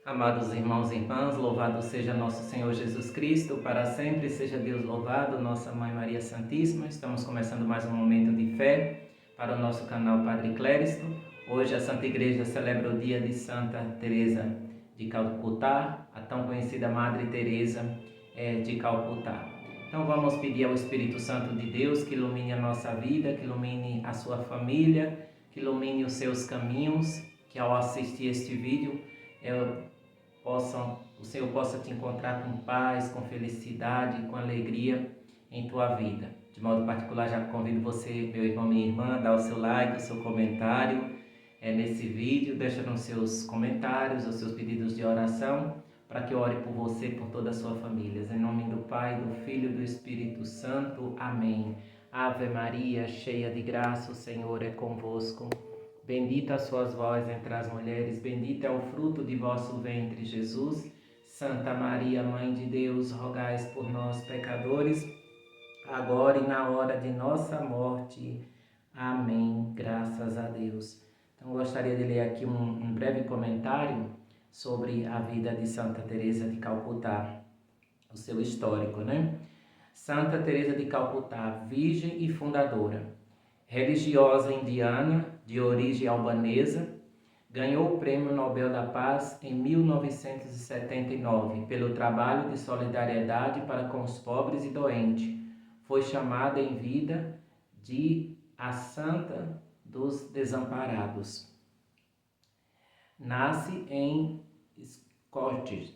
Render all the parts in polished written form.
Amados irmãos e irmãs, louvado seja nosso Senhor Jesus Cristo, para sempre seja Deus louvado, nossa Mãe Maria Santíssima. Estamos começando mais um momento de fé para o nosso canal Padre Cléristo. Hoje a Santa Igreja celebra o dia de Santa Teresa de Calcutá, a tão conhecida Madre Teresa de Calcutá. Então vamos pedir ao Espírito Santo de Deus que ilumine a nossa vida, que ilumine a sua família, que ilumine os seus caminhos, que ao assistir este vídeo o Senhor possa te encontrar com paz, com felicidade, com alegria em tua vida. De modo particular, já convido você, meu irmão, minha irmã, a dar o seu like, o seu comentário nesse vídeo, deixa nos seus comentários os seus pedidos de oração, para que eu ore por você e por toda a sua família. Em nome do Pai, do Filho e do Espírito Santo. Amém. Ave Maria, cheia de graça, o Senhor é convosco. Bendita sois vós entre as mulheres, bendito é o fruto de vosso ventre, Jesus. Santa Maria, Mãe de Deus, rogai por nós, pecadores, agora e na hora de nossa morte. Amém. Graças a Deus. Então, gostaria de ler aqui um breve comentário sobre a vida de Santa Teresa de Calcutá, o seu histórico, né? Santa Teresa de Calcutá, virgem e fundadora, religiosa indiana de origem albanesa, ganhou o Prêmio Nobel da Paz em 1979 pelo trabalho de solidariedade para com os pobres e doentes. Foi chamada em vida de a Santa dos Desamparados. Nasce em Skopje,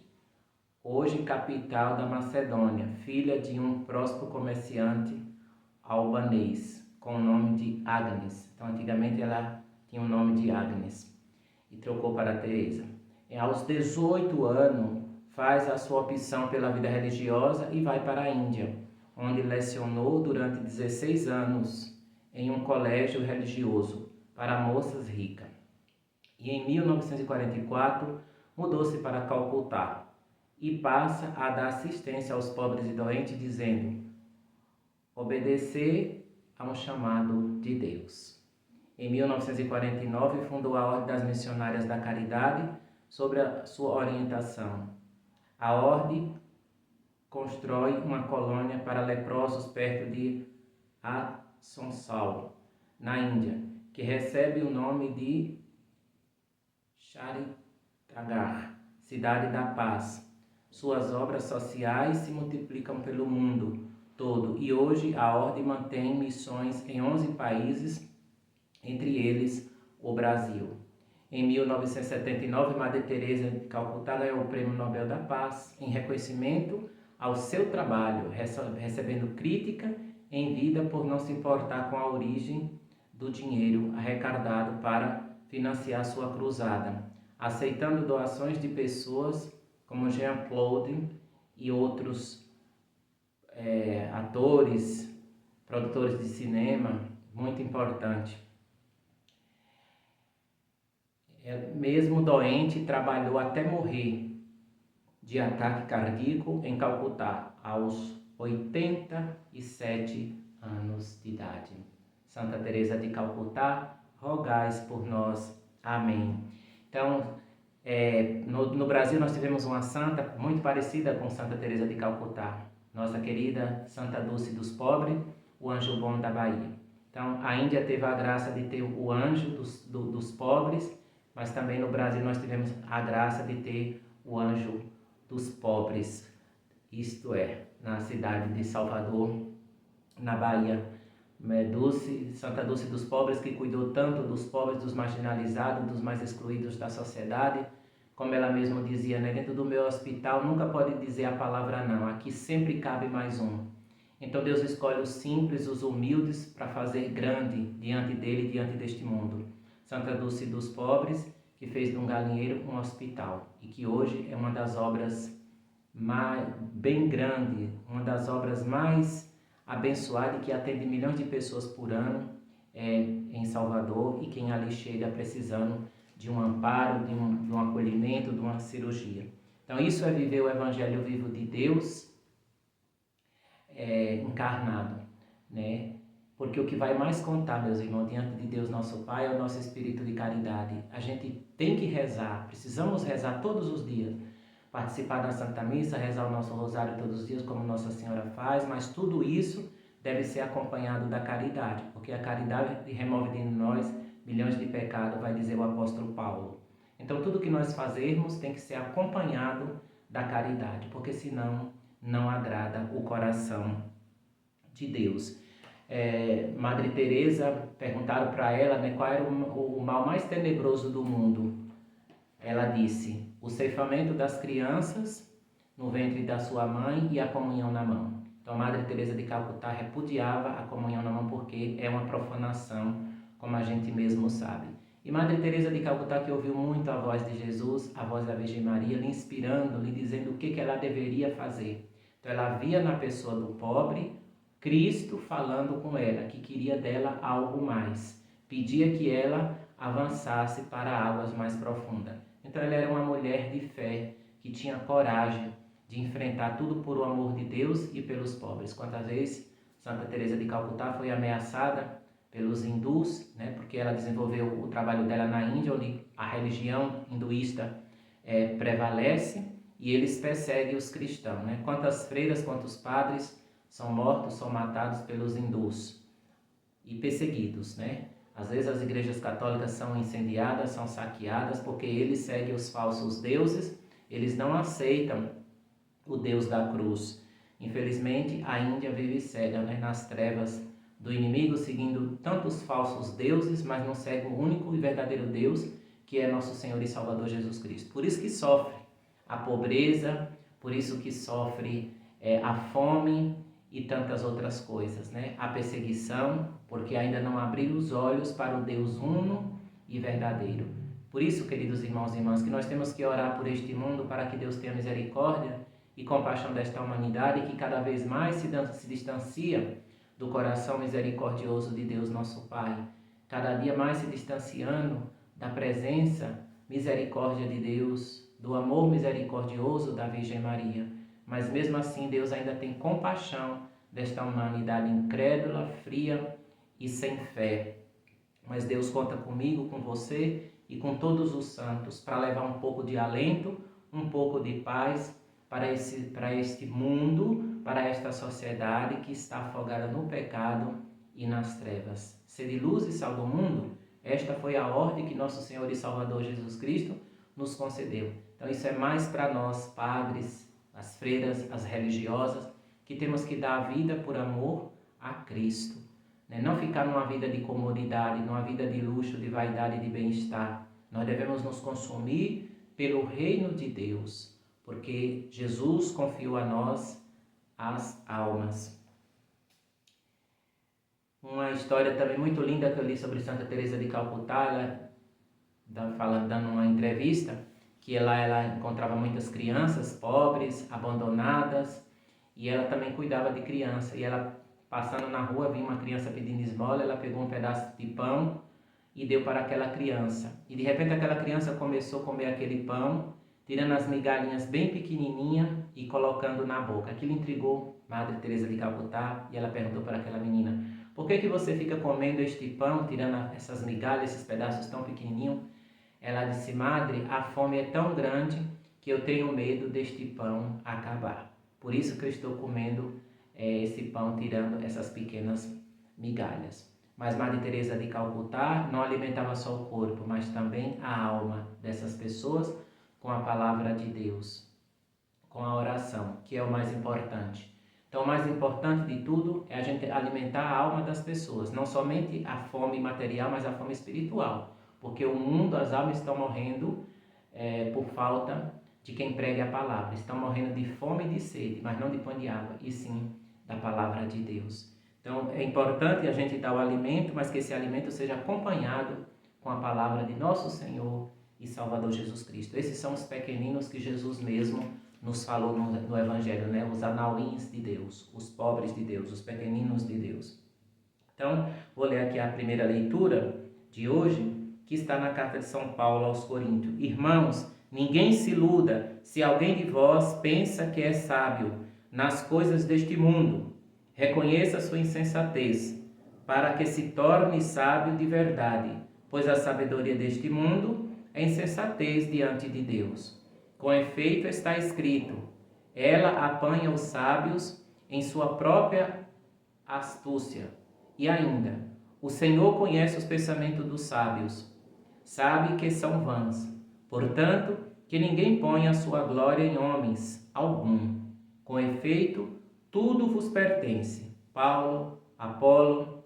hoje capital da Macedônia, filha de um próspero comerciante albanês, com o nome de Agnes. Então, antigamente ela tinha o nome de Agnes e trocou para Teresa. Aos 18 anos, faz a sua opção pela vida religiosa e vai para a Índia, onde lecionou durante 16 anos em um colégio religioso para moças ricas. E em 1944, mudou-se para Calcutá e passa a dar assistência aos pobres e doentes, dizendo: obedecer a um chamado de Deus. Em 1949, fundou a Ordem das Missionárias da Caridade sob a sua orientação. A Ordem constrói uma colônia para leprosos perto de Asonsal, na Índia, que recebe o nome de Charitagar, Cidade da Paz. Suas obras sociais se multiplicam pelo mundo todo e hoje a Ordem mantém missões em 11 países, entre eles o Brasil. Em 1979, Madre Teresa de Calcutá ganhou o Prêmio Nobel da Paz em reconhecimento ao seu trabalho, recebendo crítica em vida por não se importar com a origem do dinheiro arrecadado para financiar sua cruzada, aceitando doações de pessoas como Jean-Claude e outros atores, produtores de cinema, muito importante. Mesmo doente, trabalhou até morrer de ataque cardíaco em Calcutá, aos 87 anos de idade. Santa Teresa de Calcutá, rogais por nós. Amém. Então, no Brasil nós tivemos uma santa muito parecida com Santa Teresa de Calcutá, nossa querida Santa Dulce dos Pobres, o anjo bom da Bahia. Então, a Índia teve a graça de ter o anjo dos pobres, mas também no Brasil nós tivemos a graça de ter o anjo dos pobres, isto é, na cidade de Salvador, na Bahia. Santa Dulce dos Pobres, que cuidou tanto dos pobres, dos marginalizados, dos mais excluídos da sociedade. Como ela mesma dizia, né? Dentro do meu hospital nunca pode dizer a palavra não, aqui sempre cabe mais um. Então Deus escolhe os simples, os humildes, para fazer grande diante dele, diante deste mundo. Santa Dulce dos Pobres, que fez de um galinheiro um hospital, e que hoje é uma das obras bem grande, uma das obras mais abençoadas, que atende milhões de pessoas por ano em Salvador, e quem ali chega precisando de um amparo, de um acolhimento, de uma cirurgia. Então isso é viver o Evangelho vivo de Deus encarnado, né? Porque o que vai mais contar, meus irmãos, diante de Deus nosso Pai é o nosso espírito de caridade. A gente tem que rezar, precisamos rezar todos os dias. Participar da Santa Missa, rezar o nosso rosário todos os dias, como Nossa Senhora faz, mas tudo isso deve ser acompanhado da caridade, porque a caridade remove de nós milhões de pecados, vai dizer o apóstolo Paulo. Então tudo que nós fazermos tem que ser acompanhado da caridade, porque senão não agrada o coração de Deus. Madre Teresa, perguntaram para ela, né, qual era o mal mais tenebroso do mundo. Ela disse: o ceifamento das crianças no ventre da sua mãe e a comunhão na mão. Então a Madre Teresa de Calcutá repudiava a comunhão na mão porque é uma profanação, como a gente mesmo sabe. E Madre Teresa de Calcutá, que ouviu muito a voz de Jesus, a voz da Virgem Maria, lhe inspirando, lhe dizendo o que ela deveria fazer. Então ela via na pessoa do pobre Cristo falando com ela, que queria dela algo mais. Pedia que ela avançasse para águas mais profundas. Então ela era uma mulher de fé, que tinha coragem de enfrentar tudo por o amor de Deus e pelos pobres. Quantas vezes Santa Teresa de Calcutá foi ameaçada pelos hindus, né, porque ela desenvolveu o trabalho dela na Índia, onde a religião hinduísta prevalece, e eles perseguem os cristãos, né? Quantas freiras, quantos padres são mortos, são matados pelos hindus e perseguidos, né? Às vezes as igrejas católicas são incendiadas, são saqueadas, porque eles seguem os falsos deuses, eles não aceitam o Deus da cruz. Infelizmente, a Índia vive cega, né, nas trevas do inimigo, seguindo tantos falsos deuses, mas não segue o único e verdadeiro Deus, que é nosso Senhor e Salvador Jesus Cristo. Por isso que sofre a pobreza, por isso que sofre a fome e tantas outras coisas, né? A perseguição, porque ainda não abriram os olhos para o Deus uno e verdadeiro. Por isso, queridos irmãos e irmãs, que nós temos que orar por este mundo para que Deus tenha misericórdia e compaixão desta humanidade que cada vez mais se distancia do coração misericordioso de Deus nosso Pai, cada dia mais se distanciando da presença misericórdia de Deus, do amor misericordioso da Virgem Maria. Mas mesmo assim Deus ainda tem compaixão desta humanidade incrédula, fria e sem fé. Mas Deus conta comigo, com você e com todos os santos para levar um pouco de alento, um pouco de paz para este mundo, para esta sociedade que está afogada no pecado e nas trevas. Sede luz e sal do mundo, esta foi a ordem que nosso Senhor e Salvador Jesus Cristo nos concedeu. Então isso é mais para nós, padres, as freiras, as religiosas, que temos que dar a vida por amor a Cristo. Né? Não ficar numa vida de comodidade, numa vida de luxo, de vaidade e de bem-estar. Nós devemos nos consumir pelo reino de Deus, porque Jesus confiou a nós as almas. Uma história também muito linda que eu li sobre Santa Teresa de Calcutá, dando uma entrevista, que ela encontrava muitas crianças pobres, abandonadas, e ela também cuidava de criança. E ela, passando na rua, viu uma criança pedindo esmola, ela pegou um pedaço de pão e deu para aquela criança. E de repente aquela criança começou a comer aquele pão, tirando as migalhinhas bem pequenininhas e colocando na boca. Aquilo intrigou Madre Teresa de Calcutá e ela perguntou para aquela menina: por que você fica comendo este pão, tirando essas migalhas, esses pedaços tão pequenininhos? Ela disse: madre, a fome é tão grande que eu tenho medo deste pão acabar. Por isso que eu estou comendo esse pão, tirando essas pequenas migalhas. Mas Madre Teresa de Calcutá não alimentava só o corpo, mas também a alma dessas pessoas com a palavra de Deus, com a oração, que é o mais importante. Então, o mais importante de tudo é a gente alimentar a alma das pessoas, não somente a fome material, mas a fome espiritual. Porque o mundo, as almas estão morrendo por falta de quem pregue a palavra. Estão morrendo de fome e de sede, mas não de pão de água, e sim da palavra de Deus. Então é importante a gente dar o alimento, mas que esse alimento seja acompanhado com a palavra de nosso Senhor e Salvador Jesus Cristo. Esses são os pequeninos que Jesus mesmo nos falou no Evangelho, né? Os anauins de Deus, os pobres de Deus, os pequeninos de Deus. Então, vou ler aqui a primeira leitura de hoje, que está na carta de São Paulo aos Coríntios. Irmãos, ninguém se iluda se alguém de vós pensa que é sábio nas coisas deste mundo. Reconheça sua insensatez. para que se torne sábio de verdade, pois a sabedoria deste mundo é insensatez diante de Deus. Com efeito está escrito: ela apanha os sábios em sua própria astúcia. E ainda, o Senhor conhece os pensamentos dos sábios, sabe que são vãs. Portanto, que ninguém ponha sua glória em homens algum. Com efeito, tudo vos pertence: Paulo, Apolo,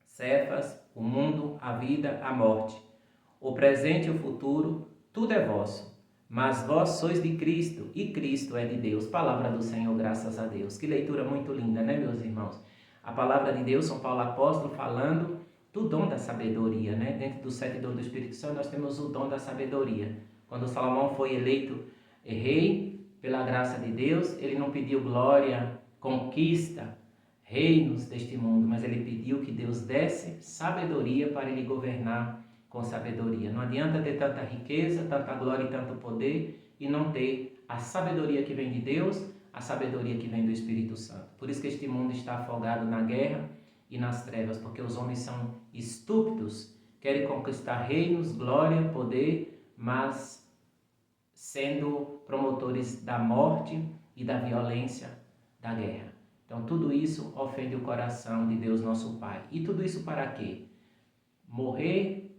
Cefas, o mundo, a vida, a morte, o presente e o futuro, tudo é vosso. Mas vós sois de Cristo, e Cristo é de Deus. Palavra do Senhor, graças a Deus. Que leitura muito linda, né, meus irmãos? A palavra de Deus, São Paulo apóstolo, falando do dom da sabedoria, né? Dentro dos 7 dons do Espírito Santo, nós temos o dom da sabedoria. Quando Salomão foi eleito rei, pela graça de Deus, ele não pediu glória, conquista, reinos deste mundo, mas ele pediu que Deus desse sabedoria para ele governar com sabedoria. Não adianta ter tanta riqueza, tanta glória e tanto poder e não ter a sabedoria que vem de Deus, a sabedoria que vem do Espírito Santo. Por isso que este mundo está afogado na guerra e nas trevas, porque os homens são estúpidos, querem conquistar reinos, glória, poder, mas sendo promotores da morte e da violência, da guerra. Então tudo isso ofende o coração de Deus nosso Pai. E tudo isso para quê? Morrer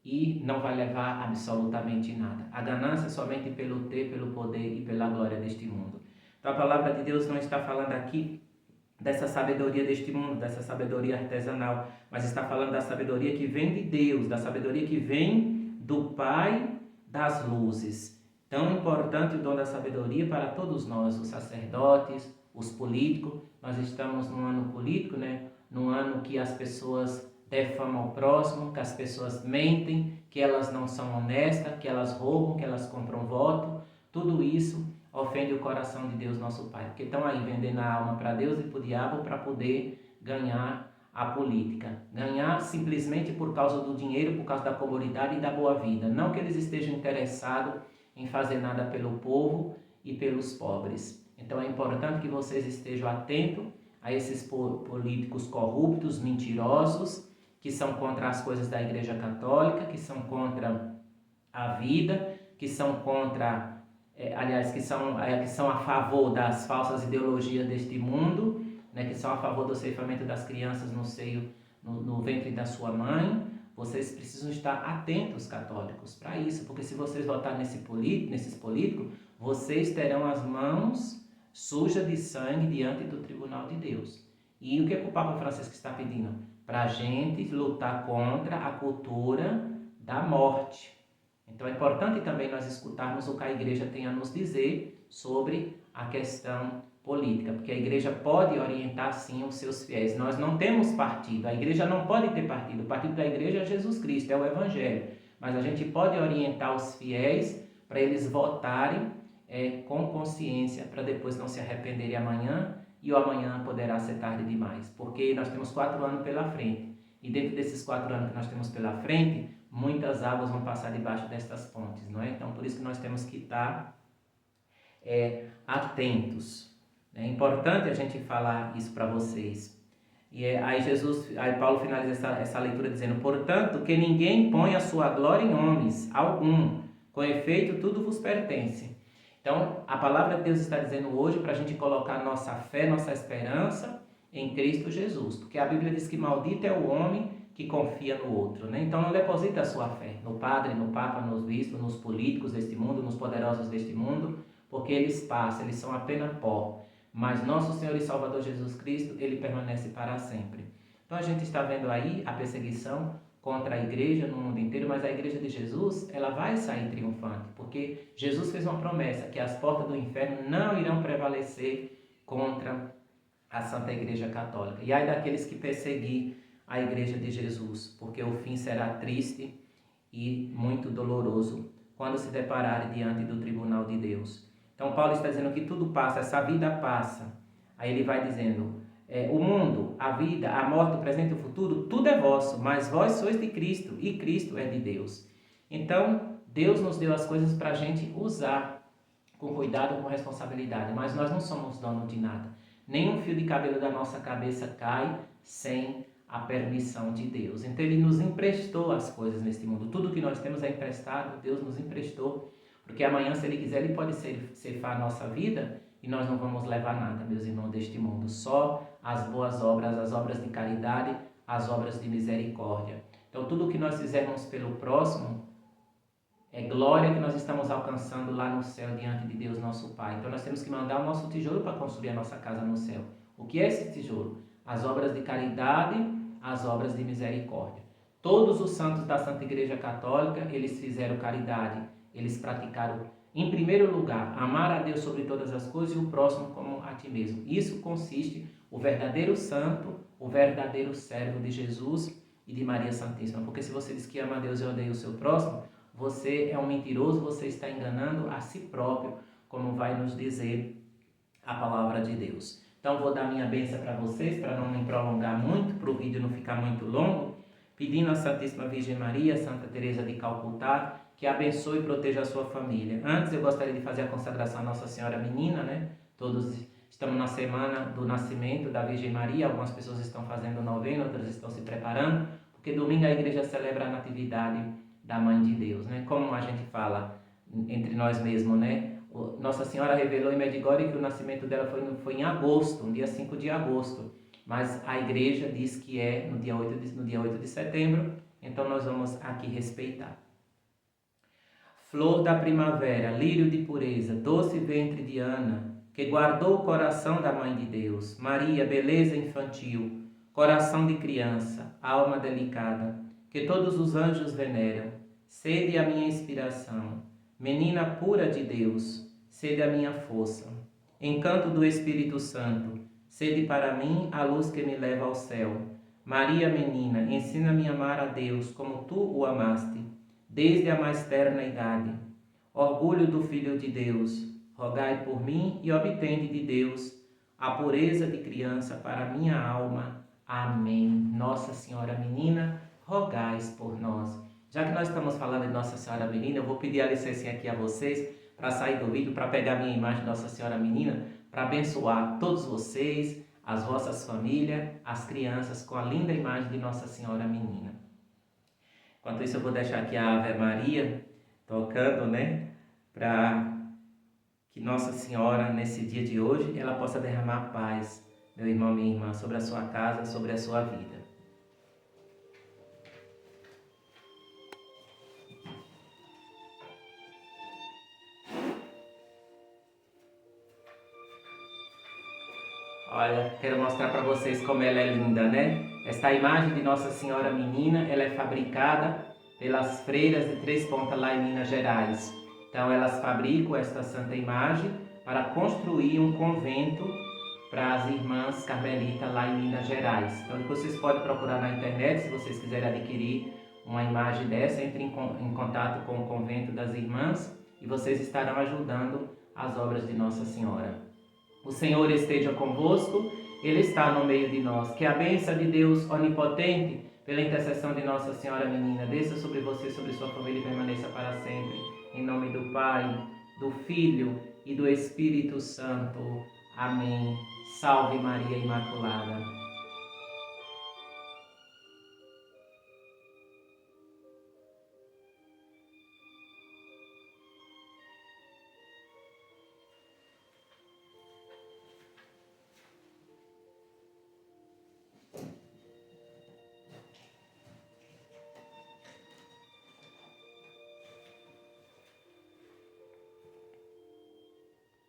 e não vai levar absolutamente nada. A ganância é somente pelo ter, pelo poder e pela glória deste mundo. Então a palavra de Deus não está falando aqui dessa sabedoria deste mundo, dessa sabedoria artesanal, mas está falando da sabedoria que vem de Deus, da sabedoria que vem do Pai das luzes. Tão importante o dom da sabedoria para todos nós, os sacerdotes, os políticos. Nós estamos num ano político, né? Num ano que as pessoas defamam o próximo, que as pessoas mentem, que elas não são honestas, que elas roubam, que elas compram voto. Tudo isso ofende o coração de Deus nosso Pai, porque estão aí vendendo a alma para Deus e para o diabo para poder ganhar a política. Ganhar simplesmente por causa do dinheiro, por causa da comodidade e da boa vida. Não que eles estejam interessados em fazer nada pelo povo e pelos pobres. Então é importante que vocês estejam atentos a esses políticos corruptos, mentirosos, que são contra as coisas da Igreja Católica, que são contra a vida, que são contra, que são a favor das falsas ideologias deste mundo, né, que são a favor do ceifamento das crianças no seio, no ventre da sua mãe. Vocês precisam estar atentos, católicos, para isso, porque se vocês votarem nesses políticos, vocês terão as mãos sujas de sangue diante do tribunal de Deus. E o que o Papa Francisco está pedindo? Para a gente lutar contra a cultura da morte. Então é importante também nós escutarmos o que a igreja tem a nos dizer sobre a questão política, porque a igreja pode orientar sim os seus fiéis. Nós não temos partido, a igreja não pode ter partido. O partido da igreja é Jesus Cristo, é o Evangelho. Mas a gente pode orientar os fiéis para eles votarem com consciência, para depois não se arrependerem amanhã, e o amanhã poderá ser tarde demais, porque nós temos 4 anos pela frente. E dentro desses 4 anos que nós temos pela frente, muitas águas vão passar debaixo destas pontes, não é? Então, por isso que nós temos que estar atentos. É importante a gente falar isso para vocês. E aí Paulo finaliza essa leitura dizendo: portanto, que ninguém ponha a sua glória em homens algum, com efeito tudo vos pertence. Então, a palavra de Deus está dizendo hoje para a gente colocar nossa fé, nossa esperança em Cristo Jesus. Porque a Bíblia diz que maldito é o homem que confia no outro, né? Então, não deposita a sua fé no padre, no papa, nos bispos, nos políticos deste mundo, nos poderosos deste mundo, porque eles passam, eles são apenas pó. Mas nosso Senhor e Salvador Jesus Cristo, ele permanece para sempre. Então, a gente está vendo aí a perseguição contra a igreja no mundo inteiro, mas a igreja de Jesus, ela vai sair triunfante, porque Jesus fez uma promessa que as portas do inferno não irão prevalecer contra a Santa Igreja Católica. E ai daqueles que perseguir a igreja de Jesus, porque o fim será triste e muito doloroso quando se depararem diante do tribunal de Deus. Então Paulo está dizendo que tudo passa, essa vida passa. Aí ele vai dizendo: o mundo, a vida, a morte, o presente e o futuro, tudo é vosso, mas vós sois de Cristo e Cristo é de Deus. Então, Deus nos deu as coisas para a gente usar com cuidado, com responsabilidade, mas nós não somos donos de nada. Nenhum fio de cabelo da nossa cabeça cai sem a permissão de Deus. Então Ele nos emprestou as coisas neste mundo. Tudo que nós temos é emprestado, Deus nos emprestou. Porque amanhã, se Ele quiser, Ele pode ceifar a nossa vida e nós não vamos levar nada, meus irmãos, deste mundo. Só as boas obras, as obras de caridade, as obras de misericórdia. Então tudo que nós fizermos pelo próximo é glória que nós estamos alcançando lá no céu diante de Deus nosso Pai. Então nós temos que mandar o nosso tijolo para construir a nossa casa no céu. O que é esse tijolo? As obras de caridade, as obras de misericórdia. Todos os santos da Santa Igreja Católica, eles fizeram caridade. Eles praticaram, em primeiro lugar, amar a Deus sobre todas as coisas e o próximo como a ti mesmo. Isso consiste o verdadeiro santo, o verdadeiro servo de Jesus e de Maria Santíssima. Porque se você diz que ama a Deus e odeia o seu próximo, você é um mentiroso, você está enganando a si próprio, como vai nos dizer a palavra de Deus. Então vou dar minha bênção para vocês, para não me prolongar muito, para o vídeo não ficar muito longo, pedindo à Santíssima Virgem Maria, Santa Teresa de Calcutá, que abençoe e proteja a sua família. Antes eu gostaria de fazer a consagração à Nossa Senhora Menina, né? Todos estamos na semana do nascimento da Virgem Maria, algumas pessoas estão fazendo novena, outras estão se preparando, porque domingo a igreja celebra a natividade da Mãe de Deus, né? Como a gente fala entre nós mesmos, né? Nossa Senhora revelou em Medjugorje que o nascimento dela foi em agosto, no dia 5 de agosto, mas a igreja diz que é no dia 8 de setembro, então nós vamos aqui respeitar. Flor da primavera, lírio de pureza, doce ventre de Ana, que guardou o coração da Mãe de Deus, Maria, beleza infantil, coração de criança, alma delicada, que todos os anjos veneram, sede a minha inspiração, menina pura de Deus, sede a minha força, encanto do Espírito Santo, sede para mim a luz que me leva ao céu. Maria, menina, ensina-me a amar a Deus como tu o amaste, desde a mais terna idade. Orgulho do Filho de Deus, rogai por mim e obtende de Deus a pureza de criança para minha alma. Amém. Nossa Senhora Menina, rogais por nós. Já que nós estamos falando de Nossa Senhora Menina, eu vou pedir a licença aqui a vocês para sair do vídeo, para pegar minha imagem de Nossa Senhora Menina, para abençoar todos vocês, as vossas famílias, as crianças, com a linda imagem de Nossa Senhora Menina. Enquanto isso, eu vou deixar aqui a Ave Maria tocando, né? Para que Nossa Senhora, nesse dia de hoje, ela possa derramar paz, meu irmão, minha irmã, sobre a sua casa, sobre a sua vida. Olha, quero mostrar para vocês como ela é linda, né? Esta imagem de Nossa Senhora Menina, ela é fabricada pelas freiras de Três Pontas lá em Minas Gerais. Então elas fabricam esta santa imagem para construir um convento para as irmãs carmelitas lá em Minas Gerais. Então depois vocês podem procurar na internet, se vocês quiserem adquirir uma imagem dessa, entre em contato com o convento das irmãs e vocês estarão ajudando as obras de Nossa Senhora. O Senhor esteja convosco, Ele está no meio de nós. Que a bênção de Deus onipotente, pela intercessão de Nossa Senhora Menina, desça sobre você, sobre sua família e permaneça para sempre. Em nome do Pai, do Filho e do Espírito Santo. Amém. Salve Maria Imaculada.